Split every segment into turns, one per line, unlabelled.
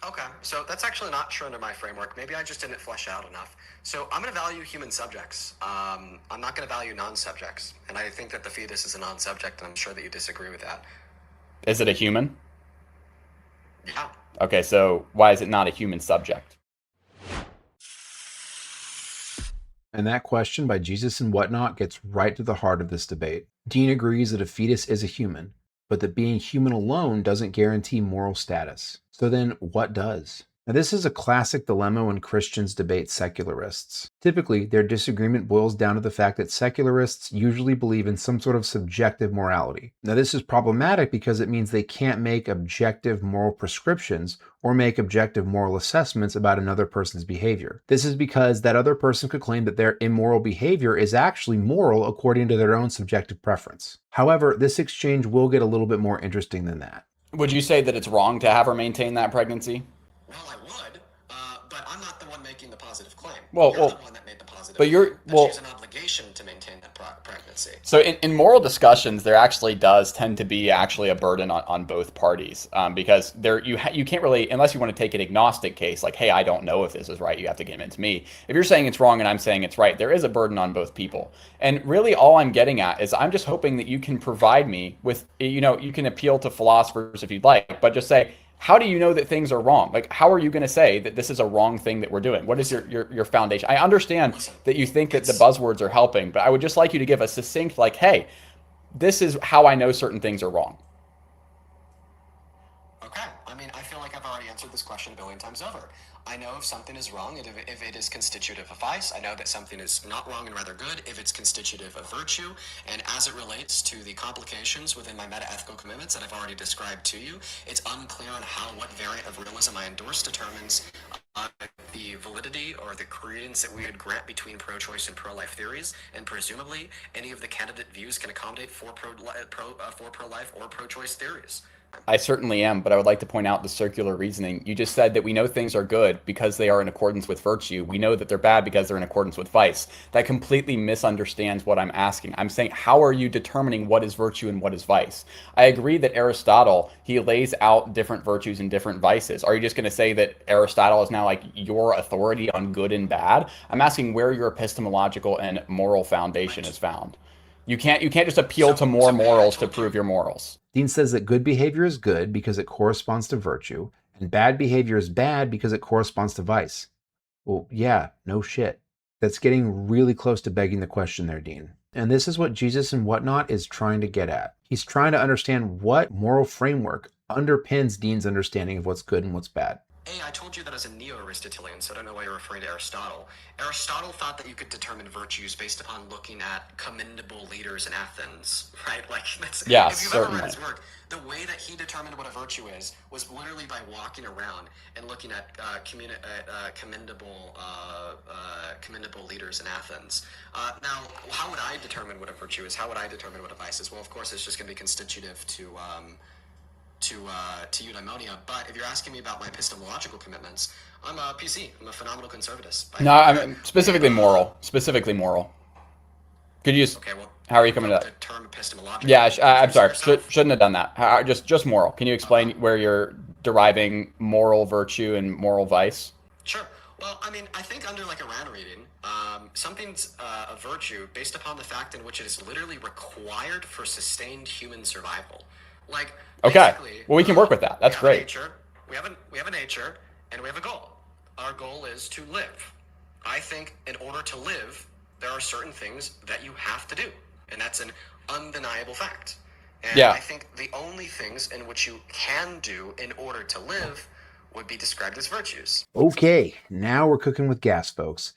Okay, so that's actually not true under my framework. Maybe I just didn't flesh out enough. So I'm going to value human subjects. I'm not going to value non-subjects. And I think that the fetus is a non-subject, and I'm sure that you disagree with that.
Is it a human?
Yeah.
Okay, so why is it not a human subject?
And that question by Jesus and Whatnot gets right to the heart of this debate. Dean agrees that a fetus is a human, but that being human alone doesn't guarantee moral status. So then, what does? Now, this is a classic dilemma when Christians debate secularists. Typically, their disagreement boils down to the fact that secularists usually believe in some sort of subjective morality. Now, this is problematic because it means they can't make objective moral prescriptions or make objective moral assessments about another person's behavior. This is because that other person could claim that their immoral behavior is actually moral according to their own subjective preference. However, this exchange will get a little bit more interesting than that.
Would you say that it's wrong to have her maintain that pregnancy?
Well, I would, but I'm not the one making the positive claim.
Well,
You're the
well,
one that made the positive
but
claim
you're
that she
well.
has an obligation to maintain that pregnancy.
So in moral discussions, there actually does tend to be actually a burden on both parties because you can't really, unless you want to take an agnostic case like, hey, I don't know if this is right, you have to convince me. If you're saying it's wrong and I'm saying it's right, there is a burden on both people. And really all I'm getting at is I'm just hoping that you can provide me with, you can appeal to philosophers if you'd like, but just say, how do you know that things are wrong? Like, how are you going to say that this is a wrong thing that we're doing? What is your foundation? I understand that you think that the buzzwords are helping, but I would just like you to give a succinct, like, hey, this is how I know certain things are wrong.
Okay. I mean, I feel like I've already answered this question a billion times over. I know if something is wrong and if it is constitutive of vice. I know that something is not wrong and rather good if it's constitutive of virtue. And as it relates to the complications within my meta-ethical commitments that I've already described to you, it's unclear on how what variant of realism I endorse determines the validity or the credence that we would grant between pro-choice and pro-life theories, and presumably any of the candidate views can accommodate for pro-life or pro-choice theories.
I certainly am, but I would like to point out the circular reasoning. You just said that we know things are good because they are in accordance with virtue. We know that they're bad because they're in accordance with vice. That completely misunderstands what I'm asking. I'm saying, how are you determining what is virtue and what is vice? I agree that Aristotle, he lays out different virtues and different vices. Are you just going to say that Aristotle is now like your authority on good and bad? I'm asking where your epistemological and moral foundation is found. You can't just appeal to more morals to prove your morals.
Dean says that good behavior is good because it corresponds to virtue, and bad behavior is bad because it corresponds to vice. Well, yeah, no shit. That's getting really close to begging the question there, Dean. And this is what Jesus and Whatnot is trying to get at. He's trying to understand what moral framework underpins Dean's understanding of what's good and what's bad.
A, I told you that as a neo-Aristotelian, so I don't know why you're referring to Aristotle. Aristotle thought that you could determine virtues based upon looking at commendable leaders in Athens, right? Like, that's,
Yeah,
if you've ever read
certainly.
his work, the way that he determined what a virtue is was literally by walking around and looking at commendable leaders in Athens. Now, how would I determine what a virtue is? How would I determine what a vice is? Well, of course, it's just going to be constitutive to eudaimonia. But if you're asking me about my epistemological commitments, I'm a PC. I'm a phenomenal conservatist.
No, I mean specifically moral. Specifically moral. Could you just?
Okay, well,
How are you coming to
the
that?
term epistemological.
Yeah, I'm sorry.
Yourself?
Shouldn't have done that. Just moral. Can you explain where you're deriving moral virtue and moral vice?
Sure. Well, I mean, I think under like a Rand reading, something's a virtue based upon the fact in which it is literally required for sustained human survival. Like,
Okay.
basically,
Well, we can work with that. That's
we have
great.
nature, we have a nature, and we have a goal. Our goal is to live. I think in order to live, there are certain things that you have to do, and that's an undeniable fact. And
Yeah.
I think the only things in which you can do in order to live would be described as virtues.
Okay, now we're cooking with gas, folks.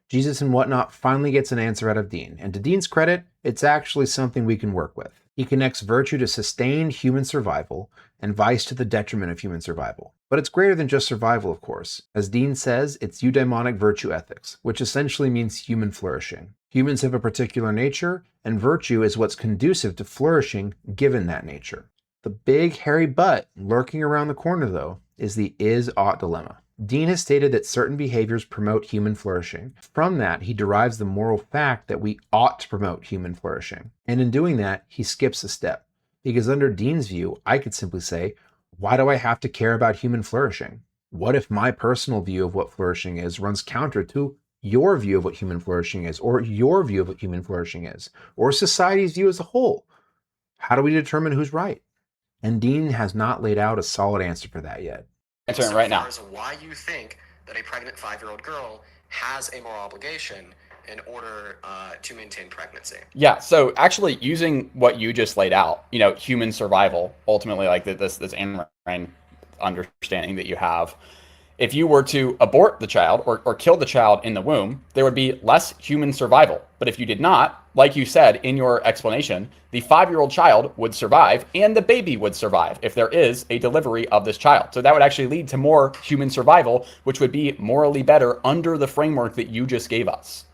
Jesus and Whatnot finally gets an answer out of Dean, and to Dean's credit, it's actually something we can work with. He connects virtue to sustained human survival and vice to the detriment of human survival. But it's greater than just survival, of course. As Dean says, it's eudaimonic virtue ethics, which essentially means human flourishing. Humans have a particular nature, and virtue is what's conducive to flourishing given that nature. The big hairy butt lurking around the corner, though, is the is-ought dilemma. Dean has stated that certain behaviors promote human flourishing. From that, he derives the moral fact that we ought to promote human flourishing. And in doing that, he skips a step. Because under Dean's view, I could simply say, why do I have to care about human flourishing? What if my personal view of what flourishing is runs counter to your view of what human flourishing is, or your view of what human flourishing is, or society's view as a whole? How do we determine who's right? And Dean has not laid out a solid answer for that yet.
Answering right now.
As to why you think that a pregnant 5-year-old girl has a moral obligation in order to maintain pregnancy.
Yeah, so actually using what you just laid out, human survival, ultimately, like this Ayn understanding that you have, if you were to abort the child or kill the child in the womb, there would be less human survival. But if you did not, like you said in your explanation, the 5-year-old child would survive and the baby would survive if there is a delivery of this child. So that would actually lead to more human survival, which would be morally better under the framework that you just gave us.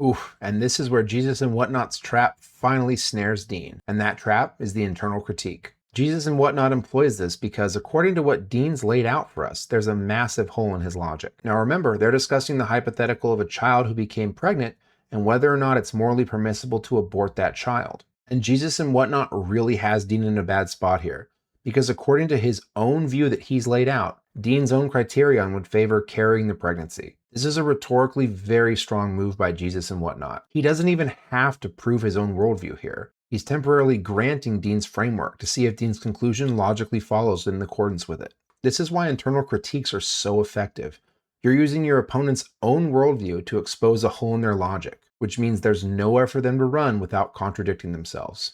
Oof, and this is where Jesus and Whatnot's trap finally snares Dean. And that trap is the internal critique. Jesus and Whatnot employs this because, according to what Dean's laid out for us, there's a massive hole in his logic. Now remember, they're discussing the hypothetical of a child who became pregnant and whether or not it's morally permissible to abort that child. And Jesus and Whatnot really has Dean in a bad spot here, because according to his own view that he's laid out, Dean's own criterion would favor carrying the pregnancy. This is a rhetorically very strong move by Jesus and Whatnot. He doesn't even have to prove his own worldview here. He's temporarily granting Dean's framework to see if Dean's conclusion logically follows in accordance with it. This is why internal critiques are so effective. You're using your opponent's own worldview to expose a hole in their logic, which means there's nowhere for them to run without contradicting themselves.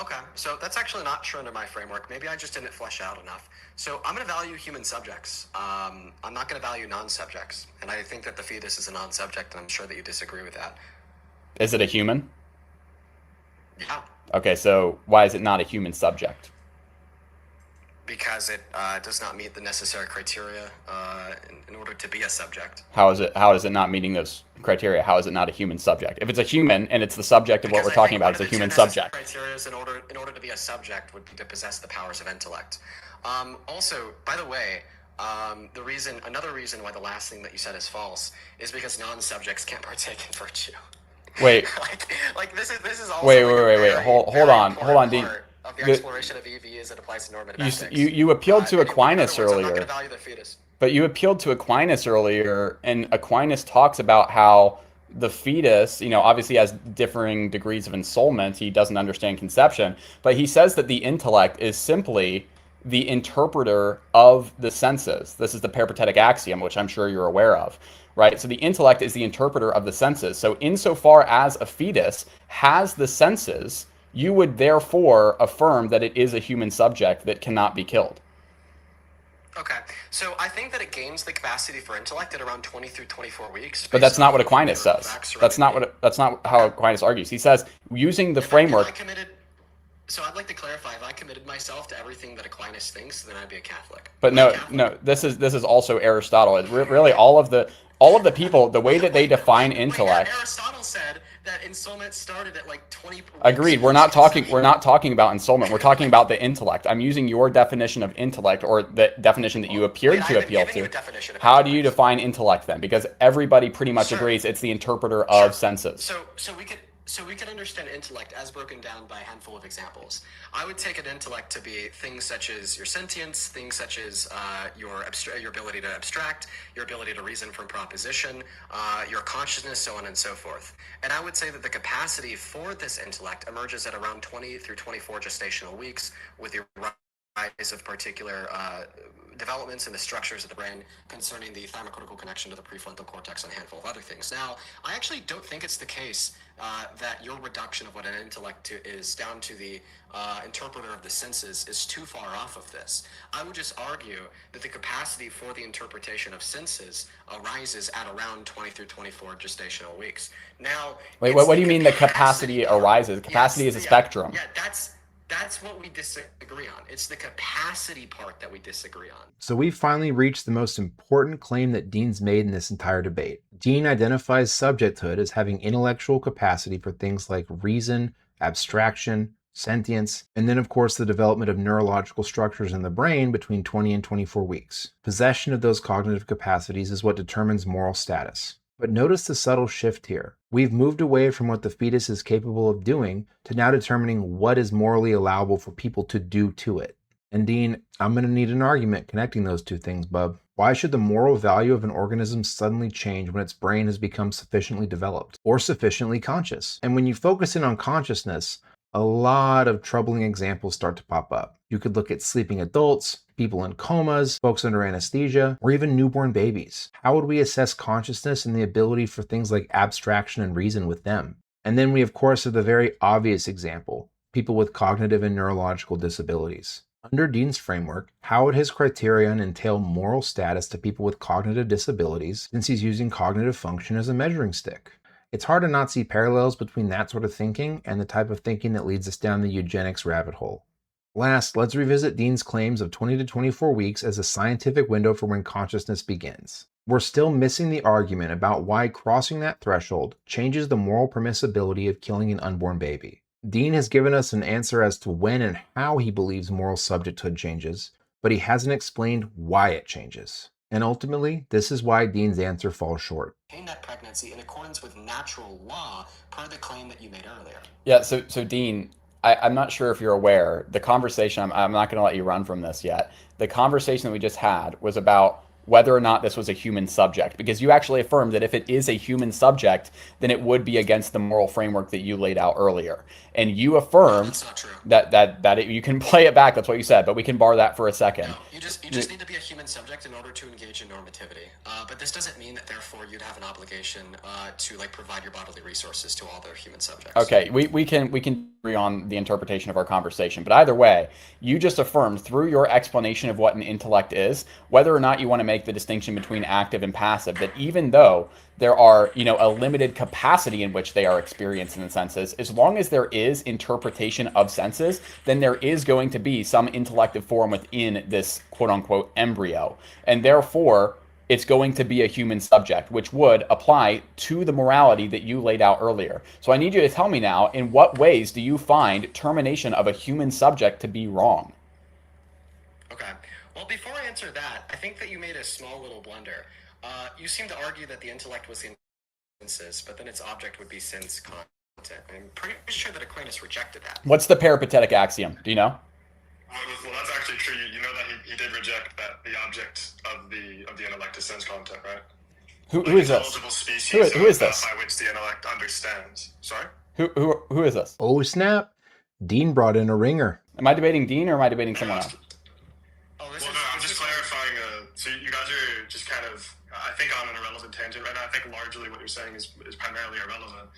Okay, so that's actually not true under my framework. Maybe I just didn't flesh out enough. So I'm going to value human subjects. I'm not going to value non-subjects. And I think that the fetus is a non-subject, and I'm sure that you disagree with that.
Is it a human?
Yeah.
Okay, so why is it not a human subject?
Because it does not meet the necessary criteria in order to be a subject.
How is it not meeting those criteria? How is it not a human subject? If it's a human and it's the subject of what we're talking about, it's a human subject.
Criteria in order to be a subject would be to possess the powers of intellect. Also, by the way, another reason why the last thing that you said is false is because non-subjects can't partake in virtue.
Wait.
like this is also
wait. Hold on, Dean.
Of the exploration of EV as it applies to normative ethics.
You appealed to Aquinas earlier.
I'm not going to value the fetus.
But you appealed to Aquinas earlier, and Aquinas talks about how the fetus, obviously has differing degrees of ensoulment. He doesn't understand conception, but he says that the intellect is simply the interpreter of the senses. This is the peripatetic axiom, which I'm sure you're aware of, right? So the intellect is the interpreter of the senses. So insofar as a fetus has the senses, you would therefore affirm that it is a human subject that cannot be killed.
Okay, so I think that it gains the capacity for intellect at around 20 through 24 weeks.
But that's not what Aquinas says. That's not how Aquinas argues. He says using the framework.
So I'd like to clarify: if I committed myself to everything that Aquinas thinks, then I'd be a Catholic.
But no. This is also Aristotle. It's really all of the people, the way that they define intellect.
Aristotle said that ensoulment started at like 20.
Agreed. We're not talking about ensoulment. We're talking about the intellect. I'm using your definition of intellect, or the definition that you appeared to appeal to. How do you define intellect then? Because everybody pretty much agrees it's the interpreter of senses.
So we can understand intellect as broken down by a handful of examples. I would take an intellect to be things such as your sentience, things such as your ability to abstract, your ability to reason from proposition, your consciousness, so on and so forth. And I would say that the capacity for this intellect emerges at around 20 through 24 gestational weeks with the rise of particular developments in the structures of the brain concerning the thymocortical connection to the prefrontal cortex and a handful of other things. Now, I actually don't think it's the case that your reduction of what an intellect is down to the interpreter of the senses is too far off of this. I would just argue that the capacity for the interpretation of senses arises at around 20 through 24 gestational weeks. Now,
wait, what do you mean the capacity arises? Capacity is a spectrum.
Yeah, that's what we disagree on. It's the capacity part that we disagree on.
So we've finally reached the most important claim that Dean's made in this entire debate. Dean identifies subjecthood as having intellectual capacity for things like reason, abstraction, sentience, and then of course the development of neurological structures in the brain between 20 and 24 weeks. Possession of those cognitive capacities is what determines moral status. But notice the subtle shift here. We've moved away from what the fetus is capable of doing to now determining what is morally allowable for people to do to it. And Dean, I'm going to need an argument connecting those two things, bub. Why should the moral value of an organism suddenly change when its brain has become sufficiently developed or sufficiently conscious? And when you focus in on consciousness, a lot of troubling examples start to pop up. You could look at sleeping adults, people in comas, folks under anesthesia, or even newborn babies. How would we assess consciousness and the ability for things like abstraction and reason with them? And then we, of course, have the very obvious example, people with cognitive and neurological disabilities. Under Dean's framework, how would his criterion entail moral status to people with cognitive disabilities since he's using cognitive function as a measuring stick? It's hard to not see parallels between that sort of thinking and the type of thinking that leads us down the eugenics rabbit hole. Last, let's revisit Dean's claims of 20 to 24 weeks as a scientific window for when consciousness begins. We're still missing the argument about why crossing that threshold changes the moral permissibility of killing an unborn baby. Dean has given us an answer as to when and how he believes moral subjecthood changes, but he hasn't explained why it changes. And ultimately, this is why Dean's answer falls short.
That pregnancy in accordance with natural law per the claim that you made earlier.
Yeah, so Dean, I'm not sure if you're aware, the conversation, I'm not going to let you run from this yet. The conversation that we just had was about whether or not this was a human subject, because you actually affirmed that if it is a human subject, then it would be against the moral framework that you laid out earlier. And you affirmed
That's not true.
that you can play it back, that's what you said, but we can bar that for a second.
No, you just need to be a human subject in order to engage in normativity. But this doesn't mean that therefore you'd have an obligation to like provide your bodily resources to all other human subjects.
Okay, we can agree on the interpretation of our conversation, but either way, you just affirmed through your explanation of what an intellect is, whether or not you want to make the distinction between active and passive, that even though there are, a limited capacity in which they are experienced in the senses, as long as there is interpretation of senses, then there is going to be some intellective form within this quote unquote embryo. And therefore, it's going to be a human subject, which would apply to the morality that you laid out earlier. So I need you to tell me now, in what ways do you find termination of a human subject to be wrong?
Okay. Well, before I answer that, I think that you made a small little blunder. You seem to argue that the intellect was the senses, but then its object would be sense content. I'm pretty sure that Aquinas rejected that.
What's the peripatetic axiom? Do you know?
Well, that's actually true. You know that he did reject that the object of the intellect is sense content, right?
Who is this? Who is this?
By which the intellect understands. Sorry?
Who is this?
Oh snap! Dean brought in a ringer.
Am I debating Dean or am I debating someone else?
I'm just clarifying. So you guys are just kind of, I think, on an irrelevant tangent right now. I think largely what you're saying is primarily irrelevant.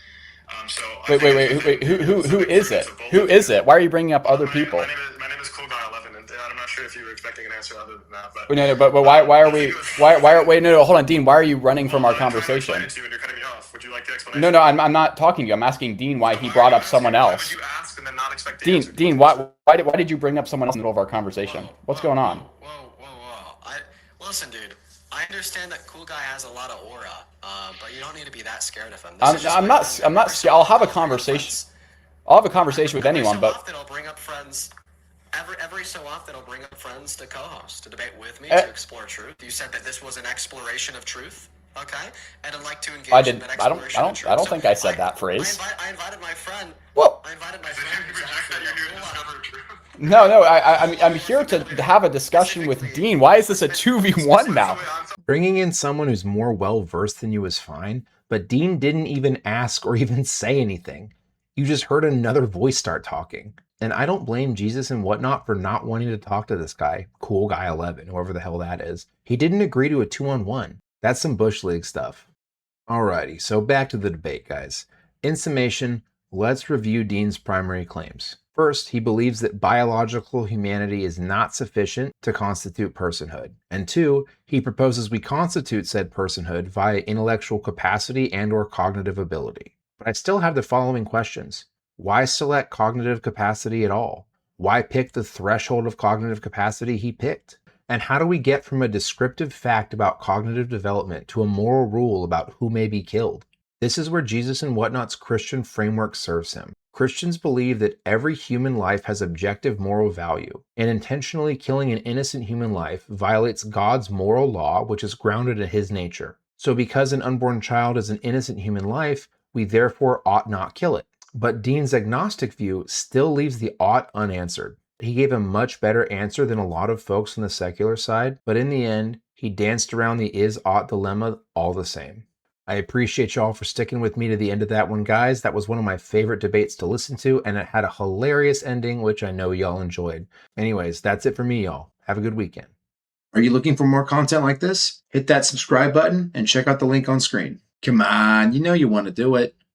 Wait. Who is it? Who is it? Why are you bringing up other people?
My name is Cool Guy 11, and I'm not sure if you were expecting an answer other than that. But
But why are we? Wait, no, hold on, Dean. Why are you running from our conversation?
You're cutting me off. Would you like the explanation?
No, I'm not talking to you. I'm asking Dean why he brought up someone else.
Why would you ask and then not expect the answer?
Dean, why did you bring up someone else in the middle of our conversation? What's going on?
Whoa. Listen, dude. I understand that Cool Guy has a lot of aura, but you don't need to be that scared of him.
I'm not scared. I'll have a conversation. I'll have a conversation with anyone, but
Often I'll bring up friends. Every so often I'll bring up friends to co-host, to debate with me, to explore truth. You said that this was an exploration of truth, okay? And I'd like to engage in that exploration of truth.
I don't think I said that phrase.
I invited my friend.
Well,
I invited my friend.
You reject that you're here to discover truth.
No, I'm here to have a discussion with Dean. Why is this a 2v1 now?
Bringing in someone who's more well-versed than you is fine, but Dean didn't even ask or even say anything. You just heard another voice start talking. And I don't blame Jesus and whatnot for not wanting to talk to this guy, Cool Guy 11, whoever the hell that is. He didn't agree to a 2-on-1. That's some Bush League stuff. Alrighty, so back to the debate, guys. In summation, let's review Dean's primary claims. First, he believes that biological humanity is not sufficient to constitute personhood. And two, he proposes we constitute said personhood via intellectual capacity and/or cognitive ability. But I still have the following questions. Why select cognitive capacity at all? Why pick the threshold of cognitive capacity he picked? And how do we get from a descriptive fact about cognitive development to a moral rule about who may be killed? This is where Jesus and Whatnot's Christian framework serves him. Christians believe that every human life has objective moral value, and intentionally killing an innocent human life violates God's moral law, which is grounded in his nature. So because an unborn child is an innocent human life, we therefore ought not kill it. But Dean's agnostic view still leaves the ought unanswered. He gave a much better answer than a lot of folks on the secular side, but in the end, he danced around the is-ought dilemma all the same. I appreciate y'all for sticking with me to the end of that one, guys. That was one of my favorite debates to listen to, and it had a hilarious ending, which I know y'all enjoyed. Anyways, that's it for me, y'all. Have a good weekend.
Are you looking for more content like this? Hit that subscribe button and check out the link on screen. Come on, you know you want to do it.